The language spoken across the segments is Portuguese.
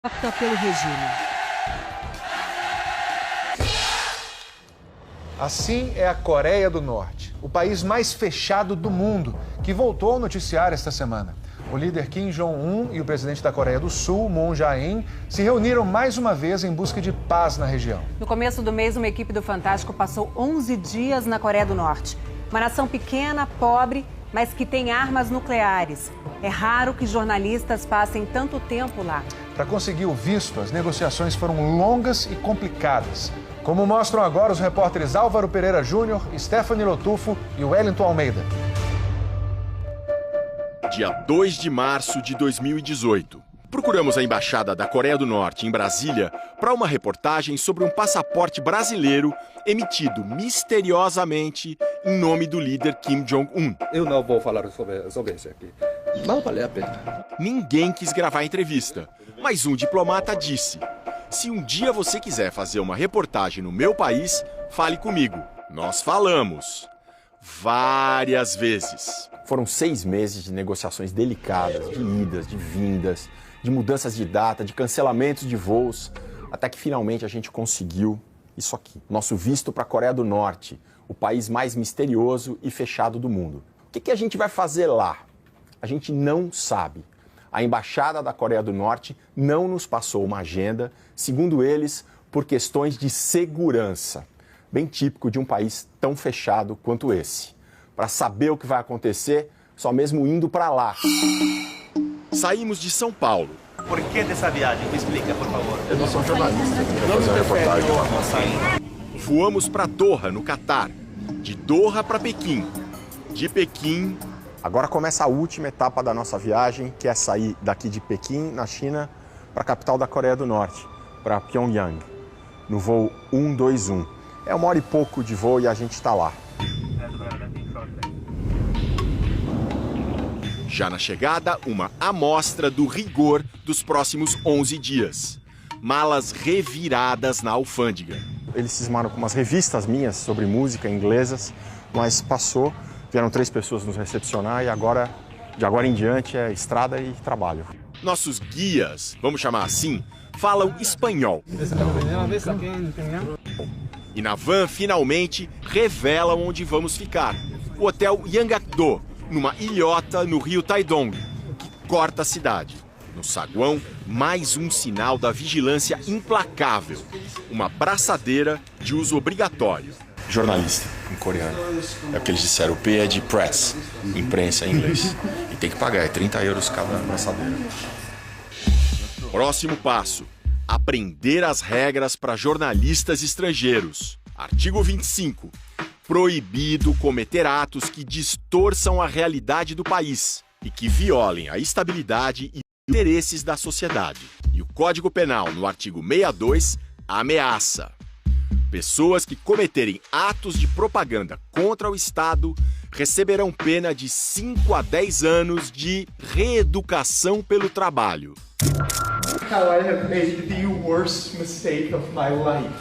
Opta pelo regime. Assim é a Coreia do Norte, o país mais fechado do mundo, que voltou ao noticiário esta semana. O líder Kim Jong-un e o presidente da Coreia do Sul, Moon Jae-in, se reuniram mais uma vez em busca de paz na região. No começo do mês, uma equipe do Fantástico passou 11 dias na Coreia do Norte. Uma nação pequena, pobre, mas que tem armas nucleares. É raro que jornalistas passem tanto tempo lá. Para conseguir o visto, as negociações foram longas e complicadas. Como mostram agora os repórteres Álvaro Pereira Júnior, Stephanie Lotufo e Wellington Almeida. Dia 2 de março de 2018. Procuramos a Embaixada da Coreia do Norte em Brasília para uma reportagem sobre um passaporte brasileiro emitido misteriosamente em nome do líder Kim Jong-un. Eu não vou falar sobre isso aqui. Não vale a pena. Ninguém quis gravar a entrevista, mas um diplomata disse: se um dia você quiser fazer uma reportagem no meu país, fale comigo. Nós falamos. Várias vezes. Foram 6 meses de negociações delicadas, de idas, de vindas, de mudanças de data, de cancelamentos de voos, até que finalmente a gente conseguiu isso aqui. Nosso visto para a Coreia do Norte, o país mais misterioso e fechado do mundo. O que a gente vai fazer lá? A gente não sabe. A Embaixada da Coreia do Norte não nos passou uma agenda, segundo eles, por questões de segurança. Bem típico de um país tão fechado quanto esse. Para saber o que vai acontecer, só mesmo indo para lá. Saímos de São Paulo. Por que dessa viagem? Me explica, por favor. Eu não sou jornalista, eu queria fazer uma reportagem lá. Fomos para Doha, no Catar. De Doha para Pequim. De Pequim... Agora começa a última etapa da nossa viagem, que é sair daqui de Pequim, na China, para a capital da Coreia do Norte, para Pyongyang, no voo 121. É 1 hora e pouco de voo e a gente está lá. Já na chegada, uma amostra do rigor dos próximos 11 dias. Malas reviradas na alfândega. Eles cismaram com umas revistas minhas sobre música inglesas, mas passou, vieram 3 pessoas nos recepcionar e agora, de agora em diante, é estrada e trabalho. Nossos guias, vamos chamar assim, falam espanhol. E na van, finalmente, revelam onde vamos ficar. O Hotel Yanggakdo, numa ilhota no rio Taedong, que corta a cidade. No saguão, mais um sinal da vigilância implacável. Uma braçadeira de uso obrigatório. Jornalista, em coreano. É o que eles disseram, o P é de press, imprensa em inglês. E tem que pagar, é 30 euros cada braçadeira. Próximo passo. Aprender as regras para jornalistas estrangeiros. Artigo 25. Proibido cometer atos que distorçam a realidade do país e que violem a estabilidade e interesses da sociedade. E o Código Penal, no artigo 62, ameaça. Pessoas que cometerem atos de propaganda contra o Estado receberão pena de 5 a 10 anos de reeducação pelo trabalho. How I have made the worst mistake of my life.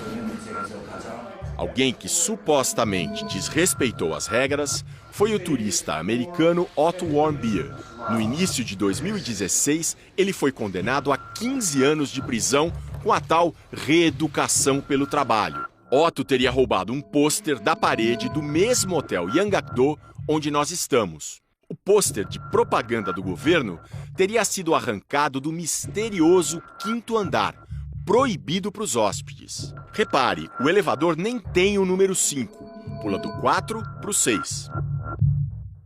Alguém que supostamente desrespeitou as regras foi o turista americano Otto Warmbier. No início de 2016, ele foi condenado a 15 anos de prisão com a tal reeducação pelo trabalho. Otto teria roubado um pôster da parede do mesmo hotel Yanggakdo onde nós estamos. O pôster de propaganda do governo teria sido arrancado do misterioso 5º andar, proibido para os hóspedes. Repare, o elevador nem tem o número 5, pula do 4 para o 6.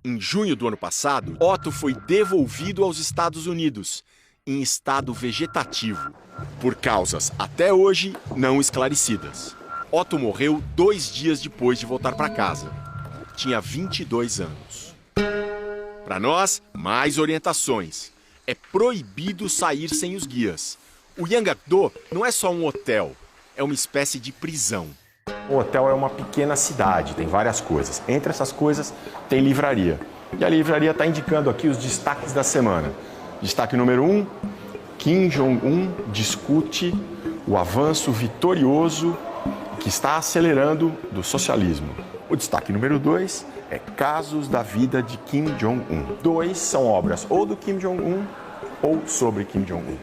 Em junho do ano passado, Otto foi devolvido aos Estados Unidos, em estado vegetativo, por causas até hoje não esclarecidas. Otto morreu 2 dias depois de voltar para casa. Tinha 22 anos. Para nós, mais orientações. É proibido sair sem os guias. O Yanggakdo não é só um hotel, é uma espécie de prisão. O hotel é uma pequena cidade, tem várias coisas. Entre essas coisas, tem livraria. E a livraria está indicando aqui os destaques da semana. Destaque número 1, Kim Jong-un discute o avanço vitorioso que está acelerando do socialismo. O destaque número 2 é Casos da Vida de Kim Jong-un. 2 são obras ou do Kim Jong-un ou sobre Kim Jong-un.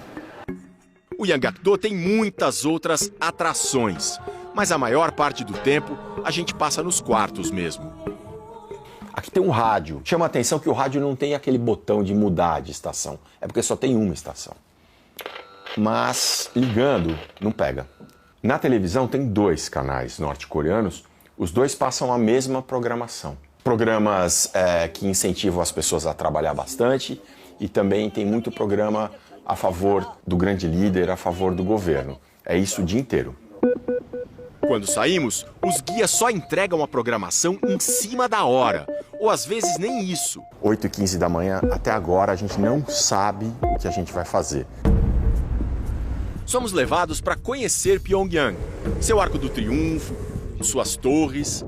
O Yanggakdo tem muitas outras atrações, mas a maior parte do tempo a gente passa nos quartos mesmo. Aqui tem um rádio. Chama a atenção que o rádio não tem aquele botão de mudar de estação. É porque só tem uma estação. Mas ligando, não pega. Na televisão tem 2 canais norte-coreanos. Os 2 passam a mesma programação. Programas que incentivam as pessoas a trabalhar bastante e também tem muito programa a favor do grande líder, a favor do governo. É isso o dia inteiro. Quando saímos, os guias só entregam a programação em cima da hora, ou às vezes nem isso. 8h15 da manhã, até agora a gente não sabe o que a gente vai fazer. Somos levados para conhecer Pyongyang, seu Arco do Triunfo, suas torres.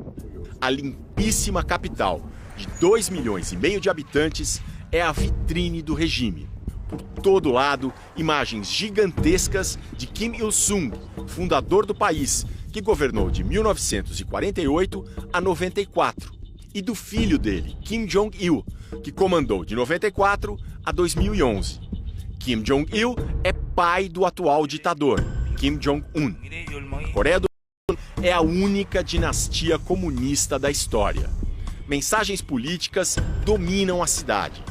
A limpíssima capital, de 2,5 milhões de habitantes, é a vitrine do regime. Por todo lado, imagens gigantescas de Kim Il-sung, fundador do país, que governou de 1948 a 94, e do filho dele, Kim Jong-il, que comandou de 94 a 2011. Kim Jong-il é pai do atual ditador, Kim Jong-un. A Coreia do Sul é a única dinastia comunista da história. Mensagens políticas dominam a cidade.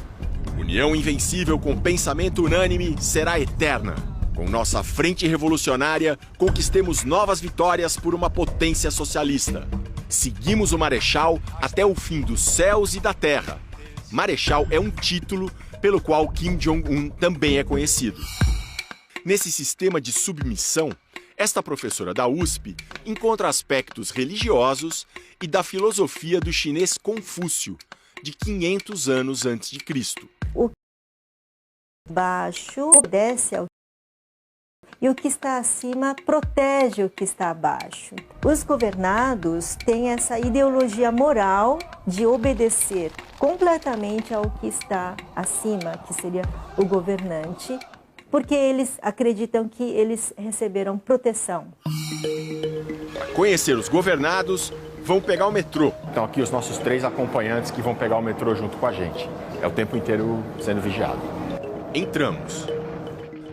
União invencível com pensamento unânime será eterna. Com nossa frente revolucionária, conquistemos novas vitórias por uma potência socialista. Seguimos o Marechal até o fim dos céus e da terra. Marechal é um título pelo qual Kim Jong-un também é conhecido. Nesse sistema de submissão, esta professora da USP encontra aspectos religiosos e da filosofia do chinês Confúcio, de 500 anos antes de Cristo. O baixo obedece ao e o que está acima protege o que está abaixo. Os governados têm essa ideologia moral de obedecer completamente ao que está acima, que seria o governante, porque eles acreditam que eles receberam proteção. Para conhecer os governados, vão pegar o metrô. Então aqui os nossos 3 acompanhantes que vão pegar o metrô junto com a gente. É o tempo inteiro sendo vigiado. Entramos.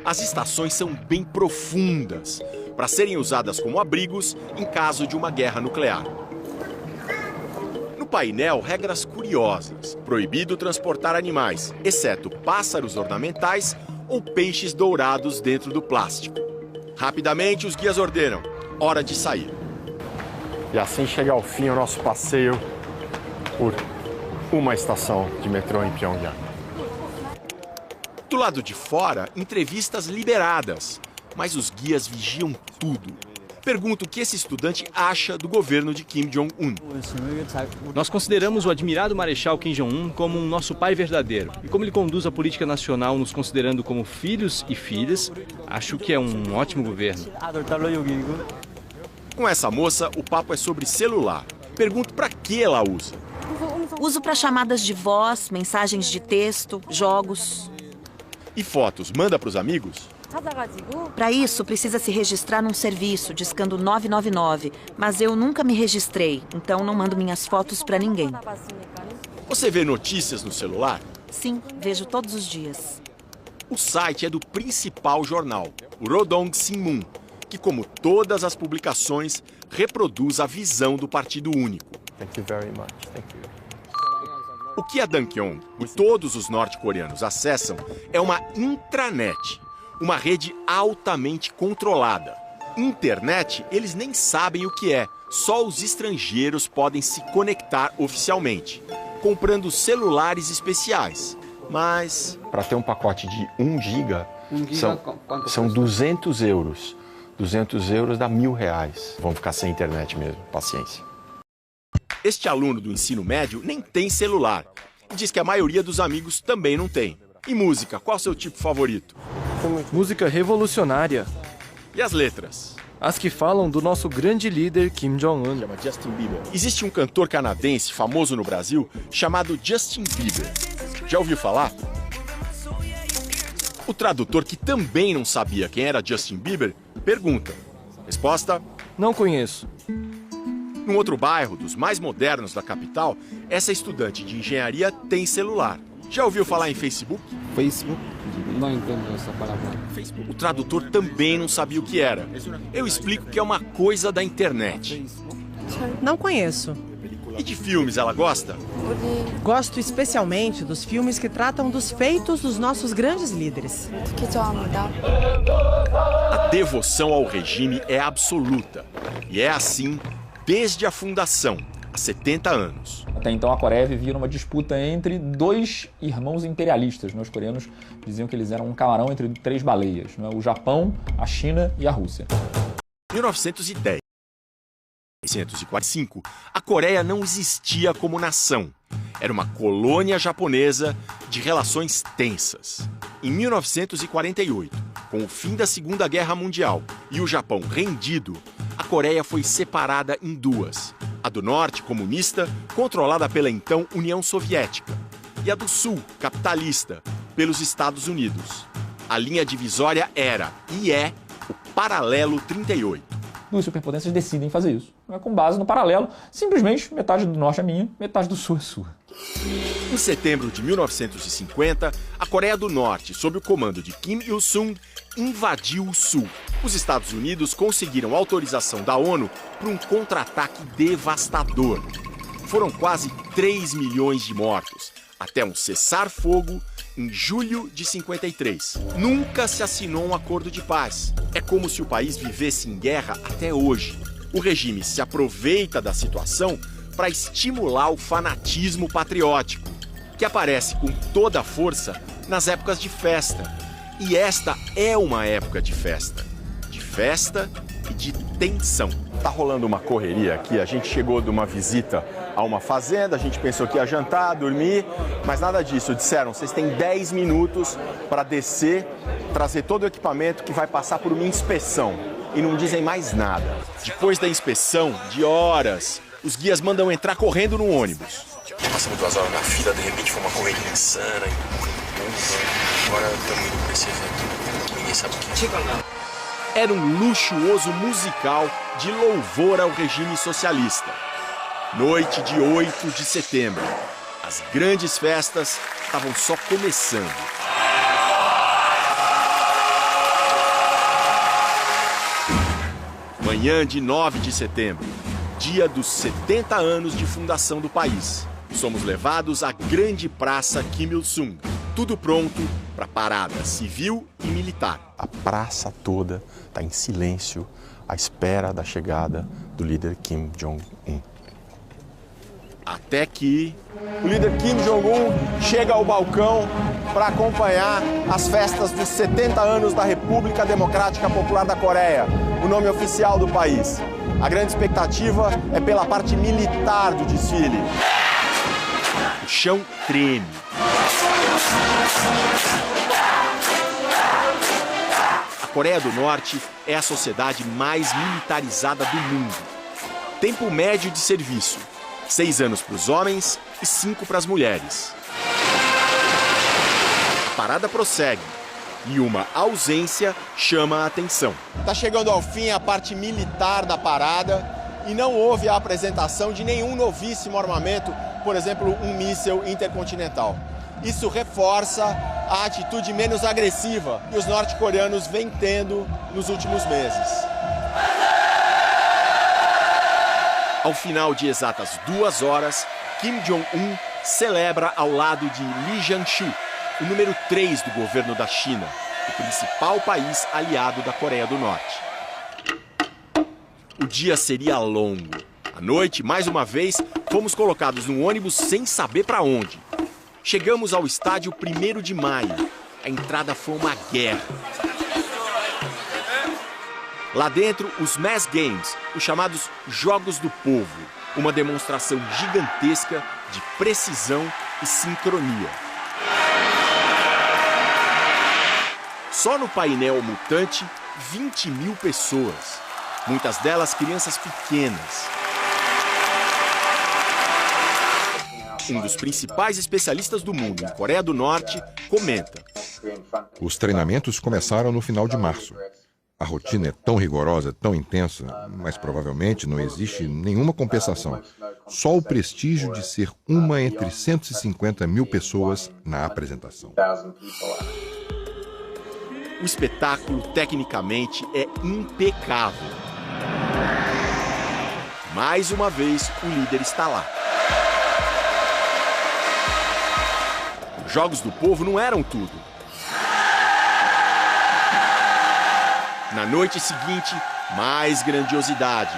As estações são bem profundas, para serem usadas como abrigos em caso de uma guerra nuclear. No painel, regras curiosas. Proibido transportar animais, exceto pássaros ornamentais ou peixes dourados dentro do plástico. Rapidamente, os guias ordenam: hora de sair. E assim chega ao fim o nosso passeio por uma estação de metrô em Pyongyang. Do lado de fora, entrevistas liberadas, mas os guias vigiam tudo. Pergunto o que esse estudante acha do governo de Kim Jong-un. Nós consideramos o admirado Marechal Kim Jong-un como um nosso pai verdadeiro. E como ele conduz a política nacional nos considerando como filhos e filhas, acho que é um ótimo governo. Com essa moça, o papo é sobre celular. Pergunto para que ela usa. Uso para chamadas de voz, mensagens de texto, jogos. E fotos, manda para os amigos? Para isso, precisa se registrar num serviço, discando 999. Mas eu nunca me registrei, então não mando minhas fotos para ninguém. Você vê notícias no celular? Sim, vejo todos os dias. O site é do principal jornal, o Rodong Sinmun, que, como todas as publicações, reproduz a visão do Partido Único. Thank you very much. Thank you. O que a Dankyon e todos os norte-coreanos acessam é uma intranet, uma rede altamente controlada. Internet, eles nem sabem o que é, só os estrangeiros podem se conectar oficialmente, comprando celulares especiais. Mas... para ter um pacote de 1 giga, são 200 euros. 200 euros dá R$1.000. Vão ficar sem internet mesmo, paciência. Este aluno do ensino médio nem tem celular e diz que a maioria dos amigos também não tem. E música, qual é o seu tipo favorito? Música revolucionária. E as letras? As que falam do nosso grande líder Kim Jong-un. Existe um cantor canadense famoso no Brasil chamado Justin Bieber. Já ouviu falar? O tradutor, que também não sabia quem era Justin Bieber, pergunta. Resposta? Não conheço. Num outro bairro, dos mais modernos da capital, essa estudante de engenharia tem celular. Já ouviu falar em Facebook? Facebook? Não entendo essa palavra. O tradutor também não sabia o que era. Eu explico que é uma coisa da internet. Não conheço. E de filmes ela gosta? Gosto especialmente dos filmes que tratam dos feitos dos nossos grandes líderes. A devoção ao regime é absoluta. E é assim desde a fundação, há 70 anos. Até então a Coreia vivia numa disputa entre dois irmãos imperialistas. Os coreanos diziam que eles eram um camarão entre 3 baleias, o Japão, a China e a Rússia. Em 1910. 1945, a Coreia não existia como nação. Era uma colônia japonesa de relações tensas. Em 1948, com o fim da Segunda Guerra Mundial e o Japão rendido, a Coreia foi separada em duas. A do Norte, comunista, controlada pela então União Soviética, e a do Sul, capitalista, pelos Estados Unidos. A linha divisória era, e é, o Paralelo 38. Duas superpotências decidem fazer isso. Com base no paralelo, simplesmente metade do norte é minha, metade do sul é sua. Em setembro de 1950, a Coreia do Norte, sob o comando de Kim Il-sung, invadiu o sul. Os Estados Unidos conseguiram autorização da ONU para um contra-ataque devastador. Foram quase 3 milhões de mortos, até um cessar-fogo em julho de 53. Nunca se assinou um acordo de paz. É como se o país vivesse em guerra até hoje. O regime se aproveita da situação para estimular o fanatismo patriótico, que aparece com toda a força nas épocas de festa. E esta é uma época de festa e de tensão. Tá rolando uma correria aqui, a gente chegou de uma visita a uma fazenda, a gente pensou que ia jantar, dormir, mas nada disso. Disseram, vocês têm 10 minutos para descer, trazer todo o equipamento que vai passar por uma inspeção. E não dizem mais nada. Depois da inspeção, de horas, os guias mandam entrar correndo no ônibus. Passamos 2 horas na fila, de repente foi uma correria insana, agora estamos indo para esse evento. Ninguém sabe o que é. Era um luxuoso musical de louvor ao regime socialista. Noite de 8 de setembro. As grandes festas estavam só começando. Manhã de 9 de setembro, dia dos 70 anos de fundação do país. Somos levados à grande praça Kim Il-sung. Tudo pronto para parada civil e militar. A praça toda está em silêncio à espera da chegada do líder Kim Jong-un. Até que o líder Kim Jong-un chega ao balcão para acompanhar as festas dos 70 anos da República Democrática Popular da Coreia, o nome oficial do país. A grande expectativa é pela parte militar do desfile. O chão treme. A Coreia do Norte é a sociedade mais militarizada do mundo. Tempo médio de serviço: 6 anos para os homens e 5 para as mulheres. A parada prossegue e uma ausência chama a atenção. Está chegando ao fim a parte militar da parada e não houve a apresentação de nenhum novíssimo armamento, por exemplo, um míssil intercontinental. Isso reforça a atitude menos agressiva que os norte-coreanos vêm tendo nos últimos meses. Ao final de exatas 2 horas, Kim Jong-un celebra ao lado de Lee Jiang-shu, o número 3 do governo da China, o principal país aliado da Coreia do Norte. O dia seria longo. À noite, mais uma vez, fomos colocados num ônibus sem saber para onde. Chegamos ao estádio 1º de maio. A entrada foi uma guerra. Lá dentro, os Mass Games, os chamados Jogos do Povo, uma demonstração gigantesca de precisão e sincronia. Só no painel mutante, 20 mil pessoas, muitas delas crianças pequenas. Um dos principais especialistas do mundo em Coreia do Norte comenta: os treinamentos começaram no final de março. A rotina é tão rigorosa, tão intensa, mas provavelmente não existe nenhuma compensação. Só o prestígio de ser uma entre 150 mil pessoas na apresentação. O espetáculo, tecnicamente, é impecável. Mais uma vez, o líder está lá. Os Jogos do Povo não eram tudo. Na noite seguinte, mais grandiosidade.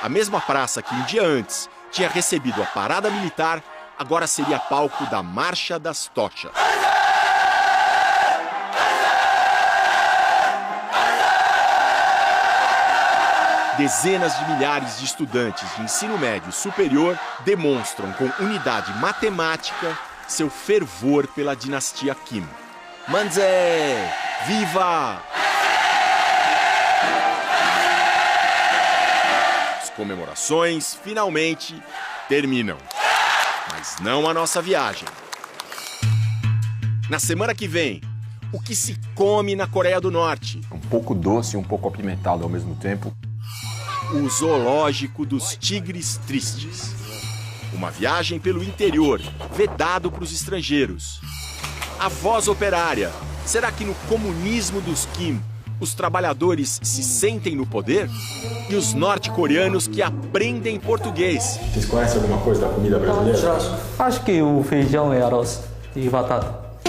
A mesma praça que um dia antes tinha recebido a parada militar, agora seria palco da Marcha das Tochas. Dezenas de milhares de estudantes de ensino médio superior demonstram com unidade matemática seu fervor pela dinastia Kim. Manzé! Viva! As comemorações finalmente terminam. Mas não a nossa viagem. Na semana que vem, o que se come na Coreia do Norte? Um pouco doce e um pouco apimentado ao mesmo tempo. O zoológico dos tigres tristes. Uma viagem pelo interior, vedado para os estrangeiros. A voz operária. Será que no comunismo dos Kim, os trabalhadores se sentem no poder? E os norte-coreanos que aprendem português. Vocês conhecem alguma coisa da comida brasileira? Acho que o feijão e arroz e batata.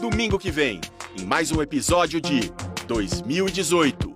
Domingo que vem, em mais um episódio de 2018.